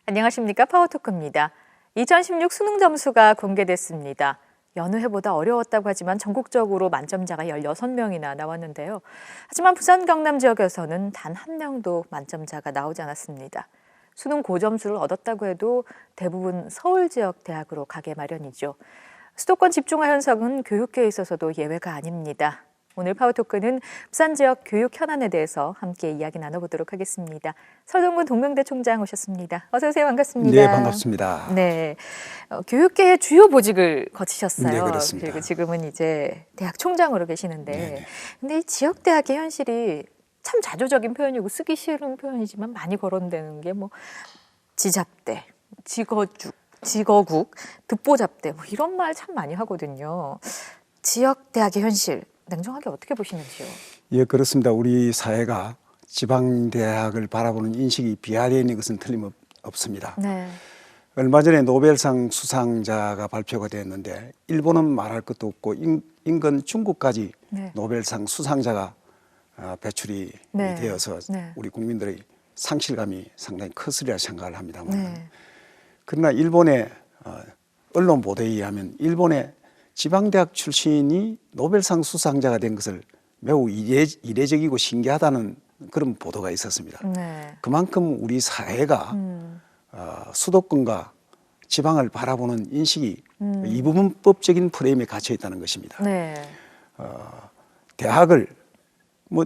안녕하십니까. 파워토크입니다. 2016 수능 점수가 공개됐습니다. 여느 해보다 어려웠다고 하지만 전국적으로 만점자가 16명이나 나왔는데요. 하지만 부산 경남 지역에서는 단 한 명도 만점자가 나오지 않았습니다. 수능 고점수를 얻었다고 해도 대부분 서울 지역 대학으로 가게 마련이죠. 수도권 집중화 현상은 교육계에 있어서도 예외가 아닙니다. 오늘 파워토크는 부산 지역 교육 현안에 대해서 함께 이야기 나눠보도록 하겠습니다. 설동근 동명대 총장 오셨습니다. 어서 오세요. 반갑습니다. 네, 반갑습니다. 네, 교육계의 주요 보직을 거치셨어요. 네, 그렇습니다. 그리고 지금은 이제 대학 총장으로 계시는데, 네네. 근데 이 지역 대학의 현실이 참 자조적인 표현이고 쓰기 싫은 표현이지만 많이 거론되는 게 뭐 지잡대, 직어국, 듣보잡대 뭐 이런 말 참 많이 하거든요. 지역 대학의 현실 냉정하게 어떻게 보시는지요? 예, 그렇습니다. 우리 사회가 지방대학을 바라보는 인식이 비하되어 있는 것은 틀림없습니다. 네. 얼마 전에 노벨상 수상자가 발표가 됐는데 일본은 말할 것도 없고 인근 중국까지 네. 노벨상 수상자가 배출이 네. 되어서 네. 우리 국민들의 상실감이 상당히 컸으리라 생각을 합니다만 네. 그러나 일본의 언론 보도에 의하면 일본의 지방대학 출신이 노벨상 수상자가 된 것을 매우 이례적이고 신기하다는 그런 보도가 있었습니다. 네. 그만큼 우리 사회가 수도권과 지방을 바라보는 인식이 이부분법적인 프레임에 갇혀 있다는 것입니다. 네. 대학을 뭐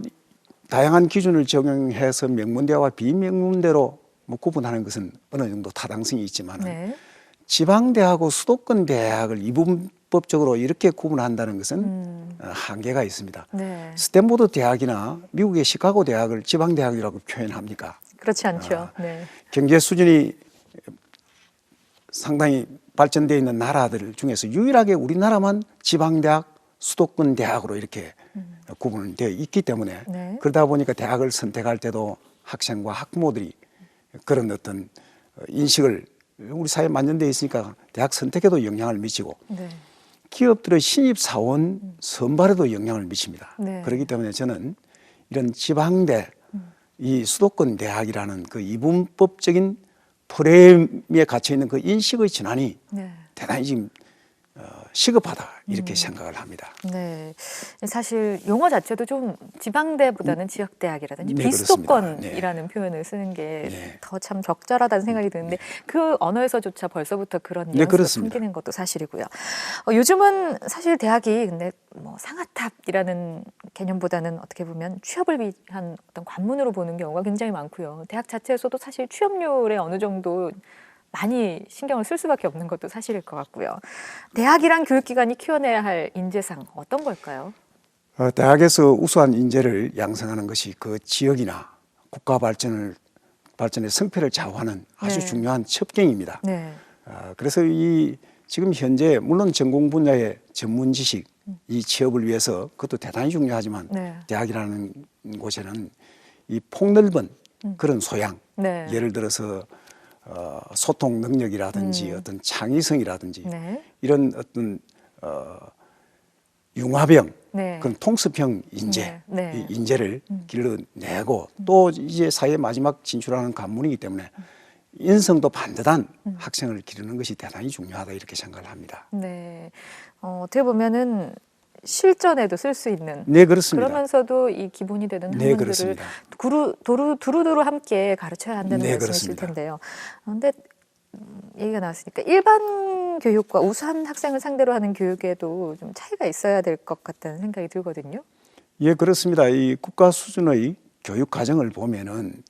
다양한 기준을 적용해서 명문대와 비명문대로 뭐 구분하는 것은 어느 정도 타당성이 있지만 네. 지방대하고 수도권 대학을 이분법적으로 이렇게 구분한다는 것은 한계가 있습니다. 네. 스탠포드 대학이나 미국의 시카고 대학을 지방대학이라고 표현합니까? 그렇지 않죠. 네. 경제 수준이 상당히 발전되어 있는 나라들 중에서 유일하게 우리나라만 지방대학, 수도권 대학으로 이렇게 구분되어 있기 때문에 네. 그러다 보니까 대학을 선택할 때도 학생과 학부모들이 그런 어떤 인식을 우리 사회에 만연되어 있으니까 대학 선택에도 영향을 미치고 네. 기업들의 신입 사원 선발에도 영향을 미칩니다. 네. 그렇기 때문에 저는 이런 지방대, 이 수도권 대학이라는 그 이분법적인 프레임에 갇혀 있는 그 인식의 전환이 네. 대단히 지금 시급하다 이렇게 생각을 합니다. 네. 사실 용어 자체도 좀 지방대보다는 지역대학이라든지 네, 비수도권이라는 표현을 쓰는 게 네. 더 참 적절하다는 생각이 드는데 그 언어에서조차 벌써부터 그런 네, 뉘앙스가 그렇습니다. 풍기는 것도 사실이고요. 요즘은 사실 대학이 근데 뭐 상아탑이라는 개념보다는 어떻게 보면 취업을 위한 어떤 관문으로 보는 경우가 굉장히 많고요. 대학 자체에서도 사실 취업률에 어느 정도 많이 신경을 쓸 수밖에 없는 것도 사실일 것 같고요. 대학이란 교육기관이 키워내야 할 인재상 어떤 걸까요? 대학에서 우수한 인재를 양성하는 것이 그 지역이나 국가 발전의 성패를 좌우하는 아주 네. 중요한 첩경입니다. 네. 그래서 지금 현재 물론 전공 분야의 전문 지식, 이 취업을 위해서 그것도 대단히 중요하지만 네. 대학이라는 곳에는 이 폭넓은 그런 소양, 네. 예를 들어서 소통 능력이라든지 어떤 창의성이라든지 네. 이런 어떤 융합형, 네. 그런 통습형 인재, 네. 네. 이 인재를 길러내고 또 이제 사회 마지막 진출하는 관문이기 때문에 인성도 반듯한 학생을 기르는 것이 대단히 중요하다 이렇게 생각을 합니다. 네. 어떻게 보면은 실전에도 쓸 수 있는. 네, 그렇습니다. 그러면서도 이 기본이 되는 네, 학문들을 그렇습니다. 두루두루 함께 가르쳐야 한다는 네, 말씀이실 그렇습니다. 텐데요. 그런데 얘기가 나왔으니까 일반 교육과 우수한 학생을 상대로 하는 교육에도 좀 차이가 있어야 될 것 같다는 생각이 들거든요. 예, 그렇습니다. 이 국가 수준의 교육 과정을 보면은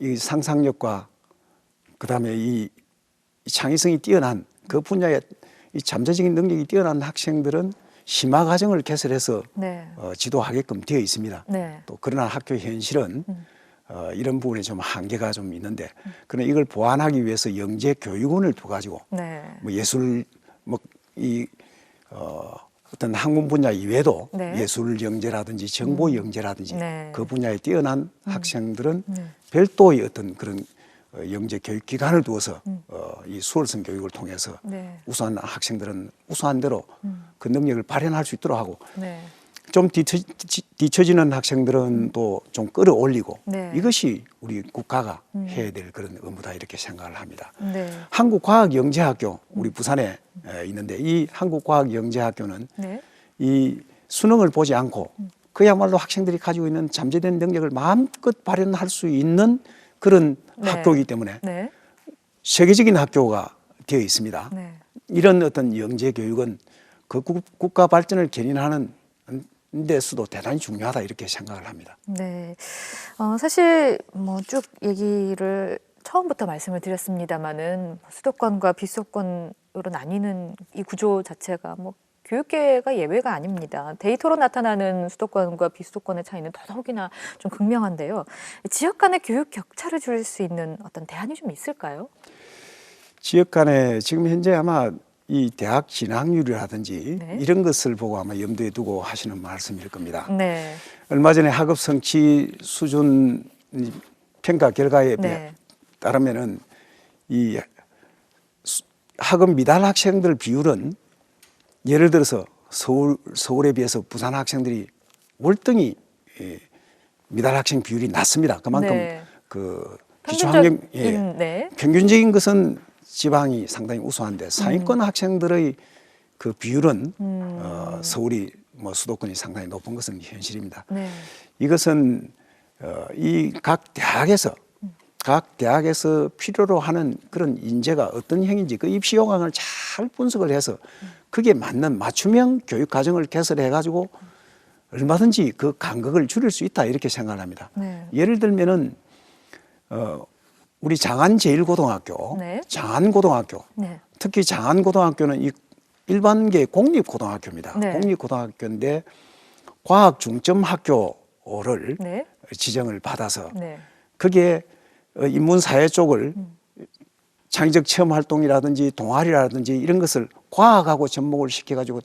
이 상상력과 그다음에 이 창의성이 뛰어난 그 분야의 이 잠재적인 능력이 뛰어난 학생들은 심화 과정을 개설해서 네. 지도하게끔 되어 있습니다. 네. 또 그러나 학교 현실은 이런 부분에 좀 한계가 좀 있는데 그러나 이걸 보완하기 위해서 영재 교육원을 둬가지고 네. 뭐 예술 어떤 학문 분야 이외에도 네. 예술 영재라든지 정보 영재라든지 네. 그 분야에 뛰어난 학생들은 네. 별도의 어떤 그런 영재 교육 기관을 두어서 이 수월성 교육을 통해서 네. 우수한 학생들은 우수한 대로 그 능력을 발현할 수 있도록 하고 네. 좀 뒤처지는 학생들은 또 좀 끌어올리고 네. 이것이 우리 국가가 해야 될 그런 의무다 이렇게 생각을 합니다. 네. 한국과학영재학교 우리 부산에 있는데 이 한국과학영재학교는 네. 이 수능을 보지 않고 그야말로 학생들이 가지고 있는 잠재된 능력을 마음껏 발현할 수 있는 그런 네. 학교이기 때문에 네. 세계적인 학교가 되어 있습니다. 네. 이런 어떤 영재 교육은 그 국가 발전을 견인하는 데서도 대단히 중요하다 이렇게 생각을 합니다. 네. 사실 뭐 쭉 얘기를 처음부터 말씀을 드렸습니다마는 수도권과 비수도권으로 나뉘는 이 구조 자체가 뭐 교육계가 예외가 아닙니다. 데이터로 나타나는 수도권과 비수도권의 차이는 더더욱이나 좀 극명한데요. 지역 간의 교육 격차를 줄일 수 있는 어떤 대안이 좀 있을까요? 지역 간에 지금 현재 아마 이 대학 진학률이라든지 네. 이런 것을 보고 아마 염두에 두고 하시는 말씀일 겁니다. 네. 얼마 전에 학업 성취 수준 평가 결과에 네. 따르면은 이 학업 미달 학생들 비율은 예를 들어서 서울에 비해서 부산 학생들이 월등히 미달 학생 비율이 낮습니다. 그만큼 네. 그 기초환경 네. 평균적인 것은 지방이 상당히 우수한데 상위권 학생들의 그 비율은 서울이 뭐 수도권이 상당히 높은 것은 현실입니다. 네. 이것은 이 각 대학에서 필요로 하는 그런 인재가 어떤 형인지 그 입시 요강을 잘 분석을 해서 그게 맞는 맞춤형 교육 과정을 개설해 가지고 얼마든지 그 간극을 줄일 수 있다 이렇게 생각을 합니다. 네. 예를 들면은 우리 장안제일고등학교, 네. 장안고등학교, 네. 특히 장안고등학교는 이 일반계 공립고등학교입니다. 네. 공립고등학교인데 과학중점학교를 네. 지정을 받아서 네. 그게 인문사회 쪽을 창의적 체험활동이라든지 동아리라든지 이런 것을 과학하고 접목을 시켜가지고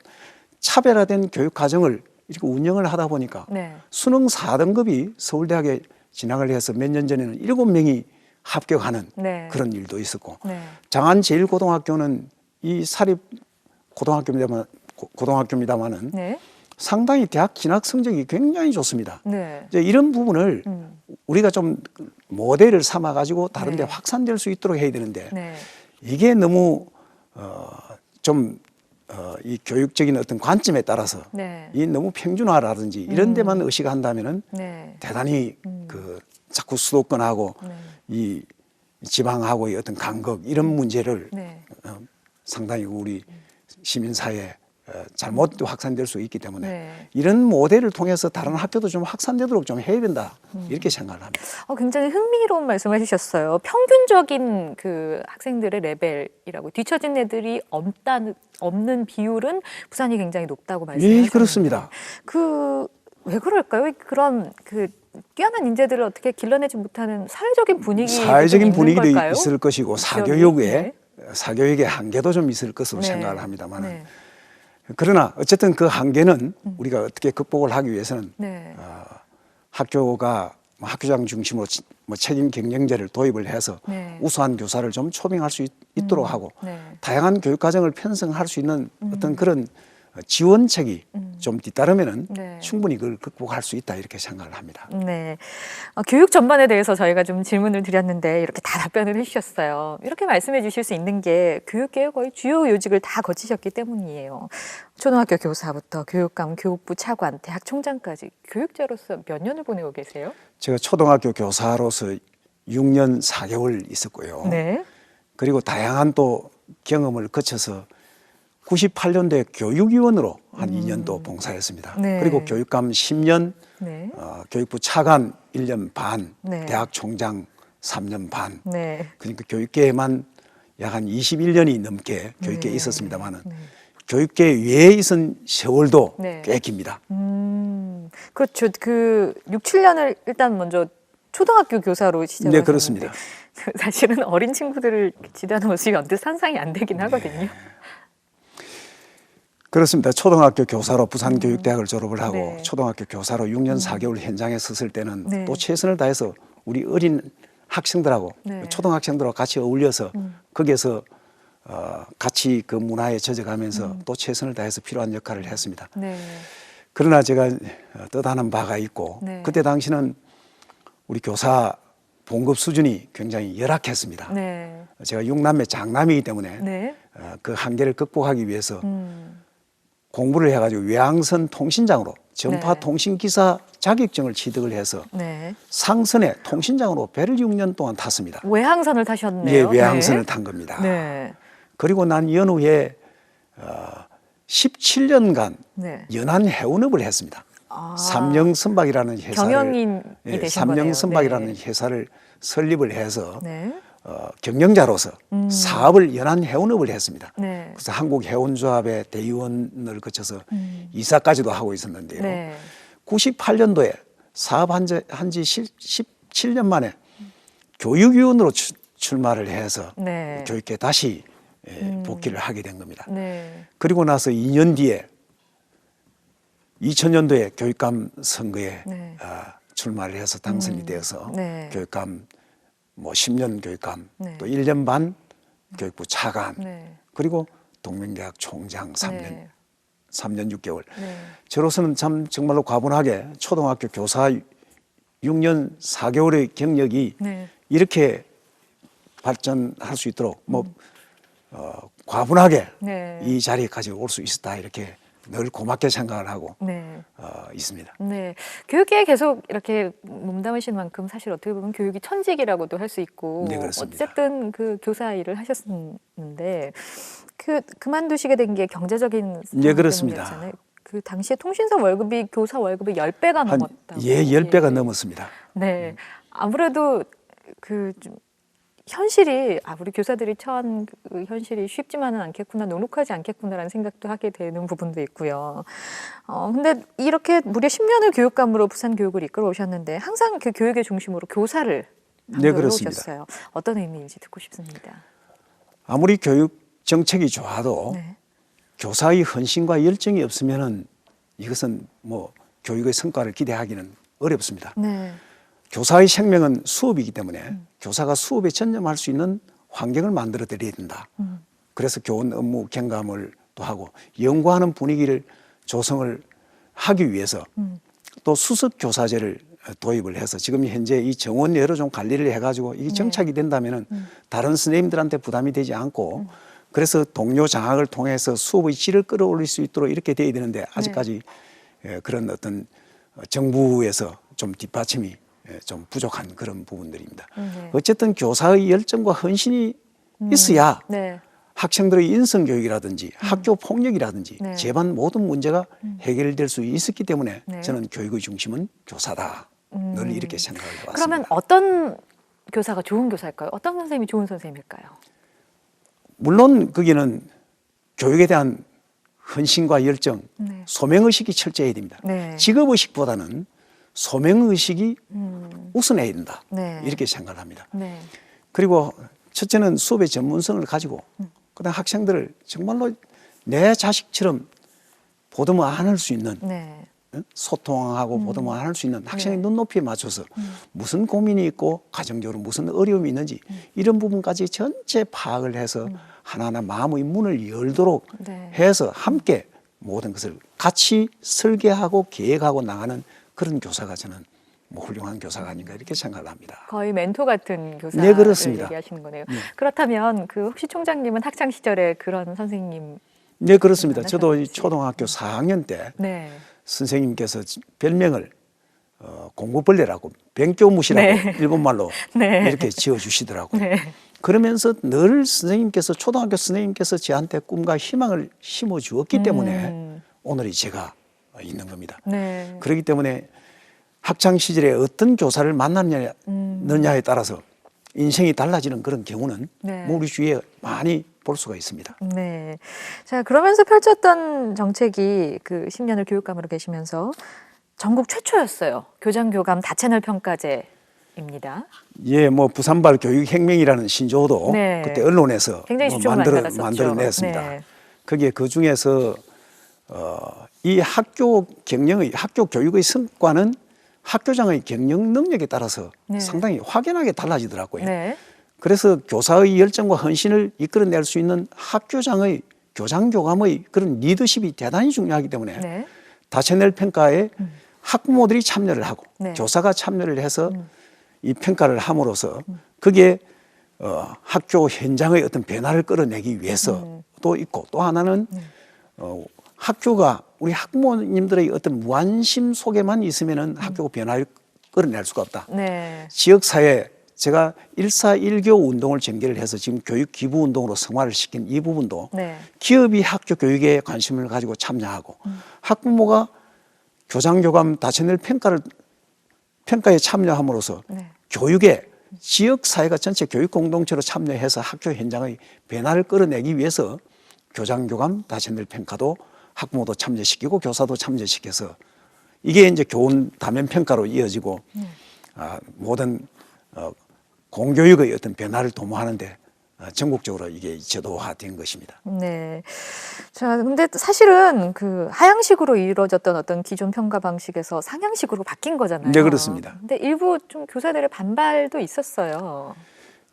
차별화된 교육 과정을 이렇게 운영을 하다 보니까 네. 수능 4등급이 서울대학에 진학을 해서 몇 년 전에는 7명이 합격하는 네. 그런 일도 있었고 네. 장안제일고등학교는 이 사립 고등학교입니다만은 네. 상당히 대학 진학 성적이 굉장히 좋습니다. 네. 이제 이런 부분을 우리가 좀 모델을 삼아 가지고 다른 데 네. 확산될 수 있도록 해야 되는데 네. 이게 너무 이 교육적인 어떤 관점에 따라서 네. 이 너무 평준화라든지 이런 데만 의식한다면은 네. 대단히 그 자꾸 수도권하고 네. 이 지방하고의 어떤 간극 이런 문제를 네. 상당히 우리 시민사회에 잘못 확산될 수 있기 때문에 네. 이런 모델을 통해서 다른 학교도 좀 확산되도록 좀 해야 된다 이렇게 생각을 합니다. 굉장히 흥미로운 말씀을 해주셨어요. 평균적인 그 학생들의 레벨이라고 뒤처진 애들이 없는 비율은 부산이 굉장히 높다고 말씀하셨는데, 예, 그렇습니다. 왜 그럴까요? 그런 그 뛰어난 인재들을 어떻게 길러내지 못하는 사회적인 사회적인 분위기도 걸까요? 있을 것이고 네. 사교육의 한계도 좀 있을 것으로 네. 생각을 합니다만 네. 그러나 어쨌든 그 한계는 우리가 어떻게 극복을 하기 위해서는 네. 학교가 학교장 중심으로 책임 경영제를 도입을 해서 네. 우수한 교사를 좀 초빙할 수 있도록 하고 네. 다양한 교육 과정을 편성할 수 있는 어떤 그런 지원책이 좀 뒤따르면은 네. 충분히 그걸 극복할 수 있다 이렇게 생각을 합니다. 네. 교육 전반에 대해서 저희가 좀 질문을 드렸는데 이렇게 다 답변을 해주셨어요. 이렇게 말씀해 주실 수 있는 게 교육계의 거의 주요 요직을 다 거치셨기 때문이에요. 초등학교 교사부터 교육감, 교육부 차관, 대학 총장까지 교육자로서 몇 년을 보내고 계세요? 제가 초등학교 교사로서 6년 4개월 있었고요. 네. 그리고 다양한 또 경험을 거쳐서 98년도에 교육위원으로 한 2년 또 봉사했습니다. 네. 그리고 교육감 10년, 네. 교육부 차관 1년 반, 네. 대학 총장 3년 반. 네. 그러니까 교육계에만 약 한 21년이 넘게 교육계에 네. 있었습니다만은 교육계 외에 있은 세월도 네. 꽤 깁니다. 그렇죠. 그 6, 7년을 일단 먼저 초등학교 교사로 시작하셨는데 네, 그렇습니다. 사실은 어린 친구들을 지도하는 모습이 언뜻 상상이 안 되긴 하거든요. 그렇습니다. 초등학교 교사로 부산교육대학을 졸업을 하고 네. 초등학교 교사로 6년 4개월 현장에 섰을 때는 네. 또 최선을 다해서 우리 어린 학생들하고 네. 초등학생들하고 같이 어울려서 거기에서 같이 그 문화에 젖어가면서 또 최선을 다해서 필요한 역할을 했습니다. 네. 그러나 제가 뜻하는 바가 있고 네. 그때 당시는 우리 교사 봉급 수준이 굉장히 열악했습니다. 네. 제가 6남매 장남이기 때문에 네. 그 한계를 극복하기 위해서 공부를 해가지고 외항선 통신장으로 전파 네. 통신기사 자격증을 취득을 해서 네. 상선에 통신장으로 배를 6년 동안 탔습니다. 외항선을 타셨네요. 예, 외항선을 네. 탄 겁니다. 네. 그리고 난 연후에 17년간 네. 연안 해운업을 했습니다. 아. 삼령선박이라는 회사를 경영인이 되신 거네요. 삼령선박이라는 네. 회사를 설립을 해서 네. 경영자로서 사업을 연안 해운업을 했습니다. 네. 그래서 한국해운조합의 대의원을 거쳐서 이사까지도 하고 있었는데요. 네. 98년도에 사업한 지 17년 만에 교육위원으로 출마를 해서 네. 교육계 다시 복귀를 하게 된 겁니다. 네. 그리고 나서 2년 뒤에 2000년도에 교육감 선거에 네. 출마를 해서 당선이 되어서 네. 교육감 뭐 10년 교육감 네. 또 1년 반 교육부 차관 네. 그리고 동명대학 총장 3년 네. 3년 6개월. 네. 저로서는 참 정말로 과분하게 초등학교 교사 6년 4개월의 경력이 네. 이렇게 발전할 수 있도록 과분하게 네. 이 자리에까지 올 수 있었다 이렇게 늘 고맙게 생각을 하고 네. 있습니다. 네. 교육계에 계속 이렇게 몸담으신 만큼 사실 어떻게 보면 교육이 천직이라고도 할 수 있고 네, 그렇습니다. 어쨌든 그 교사 일을 하셨는데 그만두시게 된 게 경제적인 네, 그렇습니다. 때문이었잖아요. 그 당시에 통신사 월급이 교사 월급의 10배가 넘었다고. 10배가 넘었습니다. 네. 아무래도 좀 현실이 우리 교사들이 처한 그 현실이 쉽지만은 않겠구나, 녹록하지 않겠구나라는 생각도 하게 되는 부분도 있고요. 근데 이렇게 무려 10년을 교육감으로 부산 교육을 이끌어 오셨는데 항상 그 교육의 중심으로 교사를 네, 그렇습니다. 오셨어요. 어떤 의미인지 듣고 싶습니다. 아무리 교육 정책이 좋아도 네. 교사의 헌신과 열정이 없으면은 이것은 뭐 교육의 성과를 기대하기는 어렵습니다. 네. 교사의 생명은 수업이기 때문에 교사가 수업에 전념할 수 있는 환경을 만들어 드려야 된다. 그래서 교원 업무 경감을 또 하고 연구하는 분위기를 조성을 하기 위해서 또 수석 교사제를 도입을 해서 지금 현재 이 정원예로 좀 관리를 해가지고 이게 정착이 된다면은 다른 선생님들한테 부담이 되지 않고 그래서 동료 장학을 통해서 수업의 질을 끌어올릴 수 있도록 이렇게 돼야 되는데 아직까지 그런 어떤 정부에서 좀 뒷받침이 좀 부족한 그런 부분들입니다. 네. 어쨌든 교사의 열정과 헌신이 있어야 네. 학생들의 인성교육이라든지 학교 폭력이라든지 네. 제반 모든 문제가 해결될 수 있었기 때문에 네. 저는 교육의 중심은 교사다. 늘 이렇게 생각을 해왔습니다. 그러면 어떤 교사가 좋은 교사일까요? 어떤 선생님이 좋은 선생님일까요? 물론 거기는 교육에 대한 헌신과 열정, 네. 소명의식이 철저해야 됩니다. 네. 직업의식보다는 소명의식이 우선해야 된다. 네. 이렇게 생각을 합니다. 네. 그리고 첫째는 수업의 전문성을 가지고 그다음 학생들을 정말로 내 자식처럼 보듬어 안을 수 있는 네. 소통하고 보듬어 안을 수 있는 학생의 네. 눈높이에 맞춰서 무슨 고민이 있고 가정적으로 무슨 어려움이 있는지 이런 부분까지 전체 파악을 해서 하나하나 마음의 문을 열도록 네. 해서 함께 모든 것을 같이 설계하고 계획하고 나가는 그런 교사가 저는 뭐 훌륭한 교사가 아닌가 이렇게 생각을 합니다. 거의 멘토 같은 교사를 네, 그렇습니다. 얘기하시는 거네요. 네. 그렇다면 혹시 총장님은 학창 시절에 그런 선생님? 네, 그렇습니다. 저도 이 만나셨는지. 초등학교 4학년 때 네. 선생님께서 별명을 공부벌레라고 변교무시라고 네. 일본말로 네. 이렇게 지어주시더라고요. 네. 그러면서 늘 선생님께서 초등학교 선생님께서 저한테 꿈과 희망을 심어주었기 때문에 오늘이 제가 있는 겁니다. 네. 그렇기 때문에 학창 시절에 어떤 교사를 만났느냐에 따라서 인생이 달라지는 그런 경우는 네. 우리 주위에 많이 볼 수가 있습니다. 네. 자, 그러면서 펼쳤던 정책이 그 10년을 교육감으로 계시면서 전국 최초였어요. 교장교감 다채널 평가제입니다. 예, 뭐 부산발 교육혁명이라는 신조어도 네. 그때 언론에서 굉장히 뭐 주목을 많이 받았었죠. 만들어냈습니다. 네. 거기에 그 중에서 이 학교 경영의 학교 교육의 성과는 학교장의 경영 능력에 따라서 네. 상당히 확연하게 달라지더라고요. 네. 그래서 교사의 열정과 헌신을 이끌어낼 수 있는 학교장의 교장교감의 그런 리더십이 대단히 중요하기 때문에 네. 다채널 평가에 학부모들이 참여를 하고 네. 교사가 참여를 해서 이 평가를 함으로써 그게 학교 현장의 어떤 변화를 끌어내기 위해서도 있고 또 하나는 학교가 우리 학부모님들의 어떤 무관심 속에만 있으면은 학교가 변화를 끌어낼 수가 없다. 네. 지역사회 제가 1사1교 운동을 전개를 해서 지금 교육 기부 운동으로 승화를 시킨 이 부분도 네. 기업이 학교 교육에 관심을 가지고 참여하고 학부모가 교장교감 다채널 평가에 참여함으로써 네. 교육에 지역사회가 전체 교육 공동체로 참여해서 학교 현장의 변화를 끌어내기 위해서 교장교감 다채널 평가도 학부모도 참여시키고 교사도 참여시켜서 이게 이제 교훈 다면 평가로 이어지고 모든 공교육의 어떤 변화를 도모하는데 전국적으로 이게 제도화된 것입니다. 네. 자, 근데 사실은 그 하향식으로 이루어졌던 어떤 기존 평가 방식에서 상향식으로 바뀐 거잖아요. 네, 그렇습니다. 근데 일부 좀 교사들의 반발도 있었어요.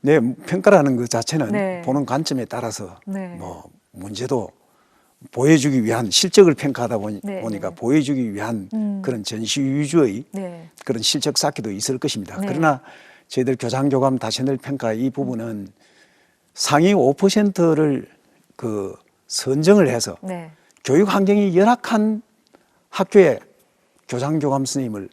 네, 평가라는 것 자체는 네. 보는 관점에 따라서 네. 뭐 문제도 보여주기 위한 실적을 평가하다 네, 보니까 네. 보여주기 위한 그런 전시 위주의 네. 그런 실적 쌓기도 있을 것입니다. 네. 그러나 저희들 교장교감 다채널 평가 이 부분은 상위 5%를 그 선정을 해서 네. 교육 환경이 열악한 학교의 교장교감 선생님을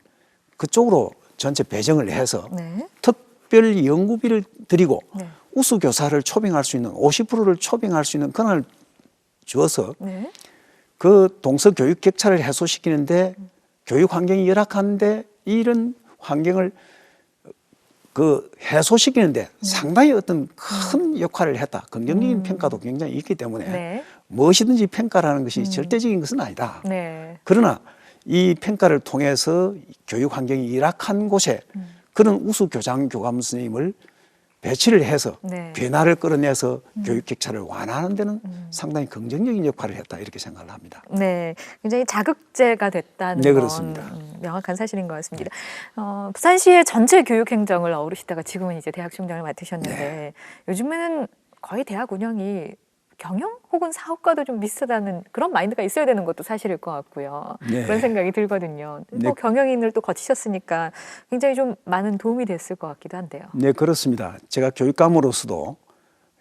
그쪽으로 전체 배정을 해서 네. 특별 연구비를 드리고 네. 우수 교사를 초빙할 수 있는 50%를 초빙할 수 있는 권한을 주어서 네. 그 동서 교육 격차를 해소시키는데 교육 환경이 열악한데 이런 환경을 그 해소시키는데 상당히 어떤 큰 역할을 했다. 긍정적인 평가도 굉장히 있기 때문에 네. 무엇이든지 평가라는 것이 절대적인 것은 아니다. 네. 그러나 이 평가를 통해서 교육 환경이 열악한 곳에 그런 우수 교장 교감 선생님을 배치를 해서 네. 변화를 끌어내서 교육 격차를 완화하는 데는 상당히 긍정적인 역할을 했다 이렇게 생각을 합니다. 네, 굉장히 자극제가 됐다는 네, 건 그렇습니다. 명확한 사실인 것 같습니다. 부산시의 전체 교육 행정을 어우르시다가 지금은 이제 대학 총장을 맡으셨는데 네. 요즘에는 거의 대학 운영이 경영 혹은 사업과도 좀 비슷하다는 그런 마인드가 있어야 되는 것도 사실일 것 같고요. 네. 그런 생각이 들거든요. 네. 또 경영인을 또 거치셨으니까 굉장히 좀 많은 도움이 됐을 것 같기도 한데요. 네, 그렇습니다. 제가 교육감으로서도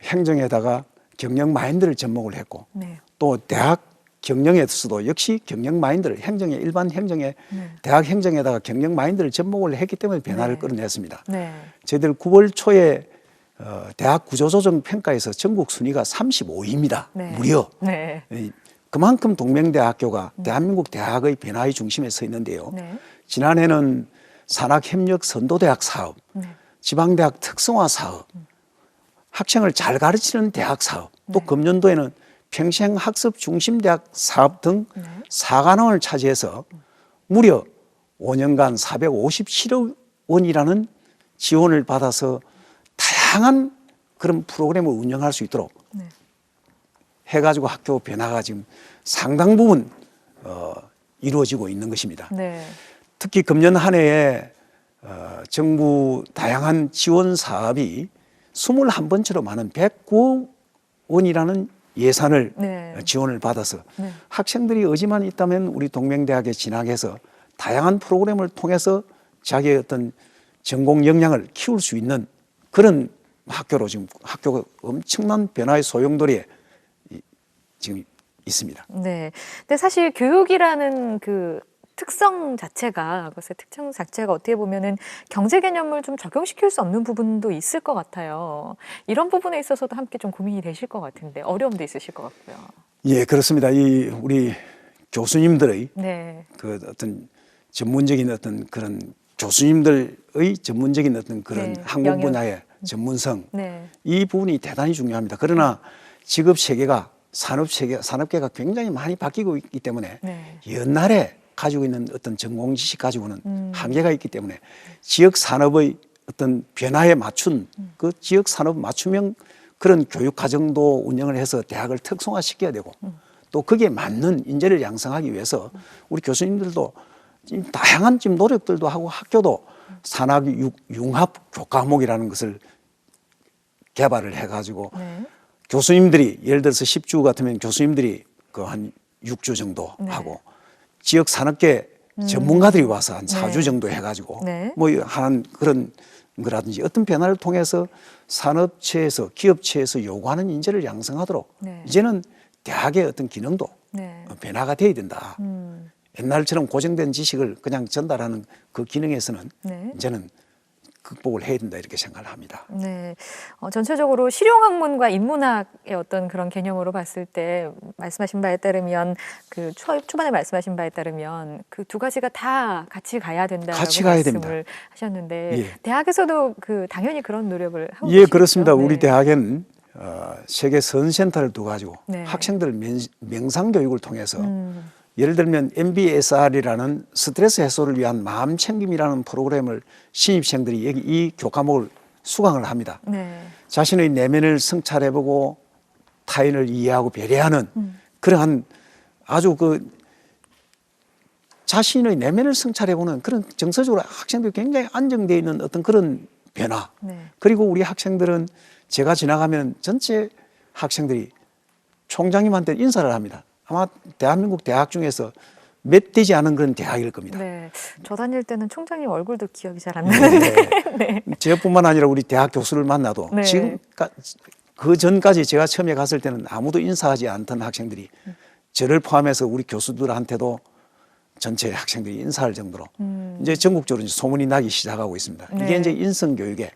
행정에다가 경영 마인드를 접목을 했고 네. 또 대학 경영에서도 역시 경영 마인드를 행정에 일반 행정에 네. 대학 행정에다가 경영 마인드를 접목을 했기 때문에 변화를 네. 끌어냈습니다. 네. 저희들 9월 초에 대학 구조조정 평가에서 전국 순위가 35위입니다. 네. 무려 네. 그만큼 동명대학교가 대한민국 대학의 변화의 중심에 서 있는데요. 네. 지난해는 산학협력 선도대학 사업, 네. 지방대학 특성화 사업, 학생을 잘 가르치는 대학 사업, 또 네. 금년도에는 평생학습 중심대학 사업 등 네. 4관왕을 차지해서 무려 5년간 457억 원이라는 지원을 받아서 다양한 그런 프로그램을 운영할 수 있도록 네. 해가지고 학교 변화가 지금 상당 부분 이루어지고 있는 것입니다. 네. 특히 금년 한 해에 정부 다양한 지원 사업이 21번째로 많은 109억 원이라는 예산을 네. 지원을 받아서 네. 학생들이 의지만 있다면 우리 동명대학에 진학해서 다양한 프로그램을 통해서 자기의 어떤 전공 역량을 키울 수 있는 그런 학교로 지금 학교가 엄청난 변화의 소용돌이에 지금 있습니다. 네. 근데 사실 교육이라는 그 특성 자체가, 그것의 특성 자체가 어떻게 보면은 경제 개념을 좀 적용시킬 수 없는 부분도 있을 것 같아요. 이런 부분에 있어서도 함께 좀 고민이 되실 것 같은데 어려움도 있으실 것 같고요. 예, 그렇습니다. 이 우리 교수님들의 네. 그 어떤 전문적인 어떤 그런 교수님들의 전문적인 어떤 그런 네, 학문 영역. 분야의 전문성 네. 이 부분이 대단히 중요합니다. 그러나 직업 세계가 산업계가 굉장히 많이 바뀌고 있기 때문에 네. 옛날에 가지고 있는 어떤 전공 지식 가지고는 한계가 있기 때문에 지역 산업의 어떤 변화에 맞춘 그 지역 산업 맞춤형 그런 교육 과정도 운영을 해서 대학을 특성화시켜야 되고 또 거기에 맞는 인재를 양성하기 위해서 우리 교수님들도 지금 다양한 지금 노력들도 하고 학교도 산학 융합 교과목이라는 것을 개발을 해가지고 네. 교수님들이 예를 들어서 10주 같으면 교수님들이 그 한 6주 정도 네. 하고 지역 산업계 전문가들이 와서 한 4주 네. 정도 해가지고 네. 뭐 하는 그런 거라든지 어떤 변화를 통해서 산업체에서 기업체에서 요구하는 인재를 양성하도록 네. 이제는 대학의 어떤 기능도 네. 변화가 돼야 된다. 옛날처럼 고정된 지식을 그냥 전달하는 그 기능에서는 네. 이제는 극복을 해야 된다 이렇게 생각을 합니다. 네. 전체적으로 실용학문과 인문학의 어떤 그런 개념으로 봤을 때 말씀하신 바에 따르면 그 초반에 말씀하신 바에 따르면 그 두 가지가 다 같이 가야 된다라고 같이 가야 말씀을 됩니다. 하셨는데 예. 대학에서도 그 당연히 그런 노력을 하고 예, 계시겠죠? 그렇습니다. 네. 우리 대학에는 세계 선센터를 두가지고 네. 학생들 명상 교육을 통해서 예를 들면 MBSR이라는 스트레스 해소를 위한 마음 챙김이라는 프로그램을 신입생들이 여기 이 교과목을 수강을 합니다. 네. 자신의 내면을 성찰해보고 타인을 이해하고 배려하는 그러한 아주 그 자신의 내면을 성찰해보는 그런 정서적으로 학생들이 굉장히 안정되어 있는 어떤 그런 변화. 네. 그리고 우리 학생들은 제가 지나가면 전체 학생들이 총장님한테 인사를 합니다. 아마 대한민국 대학 중에서 몇 되지 않은 그런 대학일 겁니다. 네. 저 다닐 때는 총장님 얼굴도 기억이 잘 안 나는데. 네. 저뿐만 아니라 우리 대학 교수를 만나도 네. 지금 그 전까지 제가 처음에 갔을 때는 아무도 인사하지 않던 학생들이 저를 포함해서 우리 교수들한테도 전체 학생들이 인사할 정도로 이제 전국적으로 이제 소문이 나기 시작하고 있습니다. 네. 이게 이제 인성교육의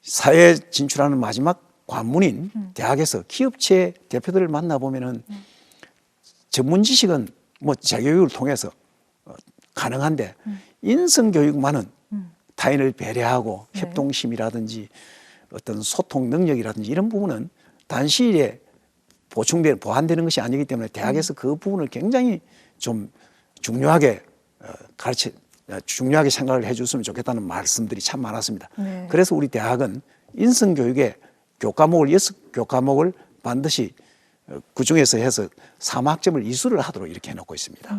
사회에 진출하는 마지막 관문인 대학에서 기업체 대표들을 만나보면은 전문 지식은 뭐 재교육을 통해서 가능한데 인성교육만은 타인을 배려하고 네. 협동심이라든지 어떤 소통 능력이라든지 이런 부분은 단시일에 보완되는 것이 아니기 때문에 대학에서 그 부분을 굉장히 좀 중요하게 중요하게 생각을 해줬으면 좋겠다는 말씀들이 참 많았습니다. 네. 그래서 우리 대학은 인성교육의 교과목을 6교과목을 반드시 그 중에서 해서 3학점을 이수를 하도록 이렇게 해놓고 있습니다.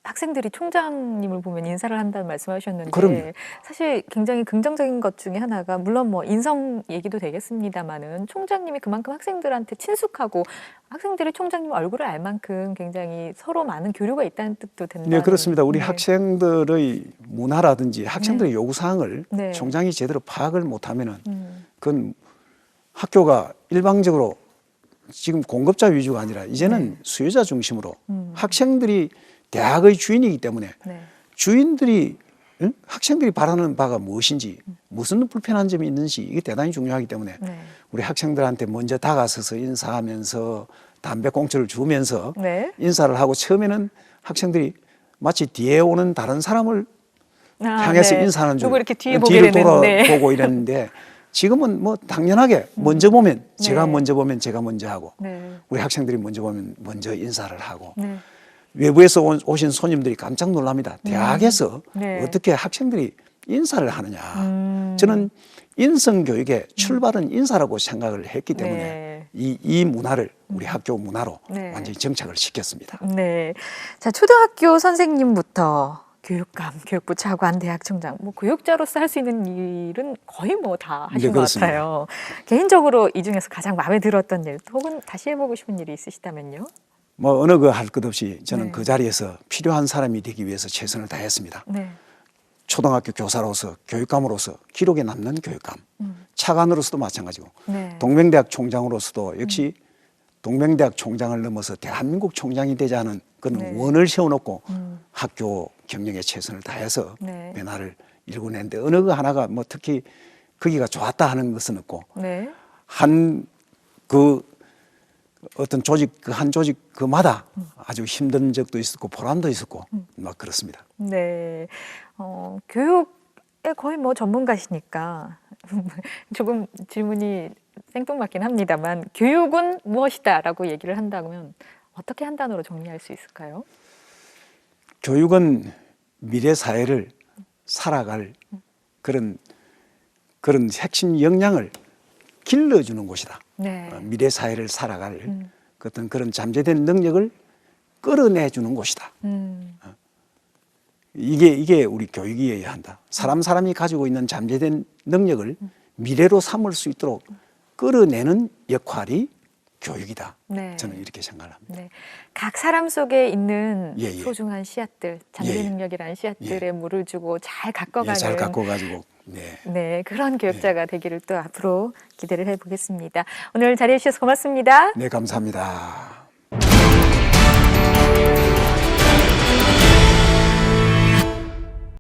학생들이 총장님을 보면 인사를 한다는 말씀하셨는데 그럼요. 사실 굉장히 긍정적인 것 중에 하나가 물론 뭐 인성 얘기도 되겠습니다만은 총장님이 그만큼 학생들한테 친숙하고 학생들이 총장님 얼굴을 알 만큼 굉장히 서로 많은 교류가 있다는 뜻도 된다. 네, 그렇습니다. 우리 네. 학생들의 문화라든지 학생들의 요구사항을 네. 총장이 제대로 파악을 못하면은 그건 학교가 일방적으로 지금 공급자 위주가 아니라 이제는 수요자 중심으로 학생들이 대학의 주인이기 때문에 네. 주인들이 학생들이 바라는 바가 무엇인지 무슨 불편한 점이 있는지 이게 대단히 중요하기 때문에 네. 우리 학생들한테 먼저 다가서서 인사하면서 담배꽁초를 주면서 네. 인사를 하고 처음에는 학생들이 마치 뒤에 오는 다른 사람을 향해서 네. 인사하는 줄 누구 이렇게 뒤에 보게 뒤를 되는데. 돌아보고 이랬는데 지금은 뭐 당연하게 먼저 보면 제가 네. 먼저 보면 제가 먼저 하고 네. 우리 학생들이 먼저 보면 먼저 인사를 하고 네. 외부에서 오신 손님들이 깜짝 놀랍니다. 대학에서 네. 어떻게 학생들이 인사를 하느냐. 저는 인성교육의 출발은 인사라고 생각을 했기 때문에 네. 이 문화를 우리 학교 문화로 네. 완전히 정착을 시켰습니다. 네. 자, 초등학교 선생님부터 교육감, 교육부 차관, 대학총장, 뭐 교육자로서 할 수 있는 일은 거의 뭐 다 하신 네, 것 그렇습니다. 같아요. 개인적으로 이 중에서 가장 마음에 들었던 일, 혹은 다시 해보고 싶은 일이 있으시다면요? 뭐 어느 거 할 것 없이 저는 네. 그 자리에서 필요한 사람이 되기 위해서 최선을 다했습니다. 네. 초등학교 교사로서 교육감으로서 기록에 남는 교육감, 차관으로서도 마찬가지고 네. 동명대학 총장으로서도 역시 동명대학 총장을 넘어서 대한민국 총장이 되자는 그런 네. 원을 세워놓고 학교 경영에 최선을 다해서 네. 변화를 일궈냈는데 어느 거 하나가 뭐 특히 거기가 좋았다 하는 것은 없고 네. 한 그 어떤 조직 그 한 조직 그마다 아주 힘든 적도 있었고 보람도 있었고 막 그렇습니다. 네. 교육에 거의 뭐 전문가시니까 조금 질문이 생뚱맞긴 합니다만 교육은 무엇이다라고 얘기를 한다면 어떻게 한 단어로 정리할 수 있을까요? 교육은 미래 사회를 살아갈 그런 핵심 역량을 길러주는 곳이다. 네. 미래 사회를 살아갈 어떤 그런 잠재된 능력을 끌어내주는 곳이다. 이게 우리 교육이어야 한다. 사람이 가지고 있는 잠재된 능력을 미래로 삼을 수 있도록 끌어내는 역할이 교육이다. 네. 저는 이렇게 생각합니다. 네. 각 사람 속에 있는 예, 예. 소중한 씨앗들, 잠재 예, 예. 능력이라는 씨앗들에 물을 주고 잘 가꿔가는 잘 갖고 가지고 네. 네, 그런 교육자가 되기를 또 앞으로 기대를 해보겠습니다. 오늘 자리해 주셔서 고맙습니다. 네, 감사합니다.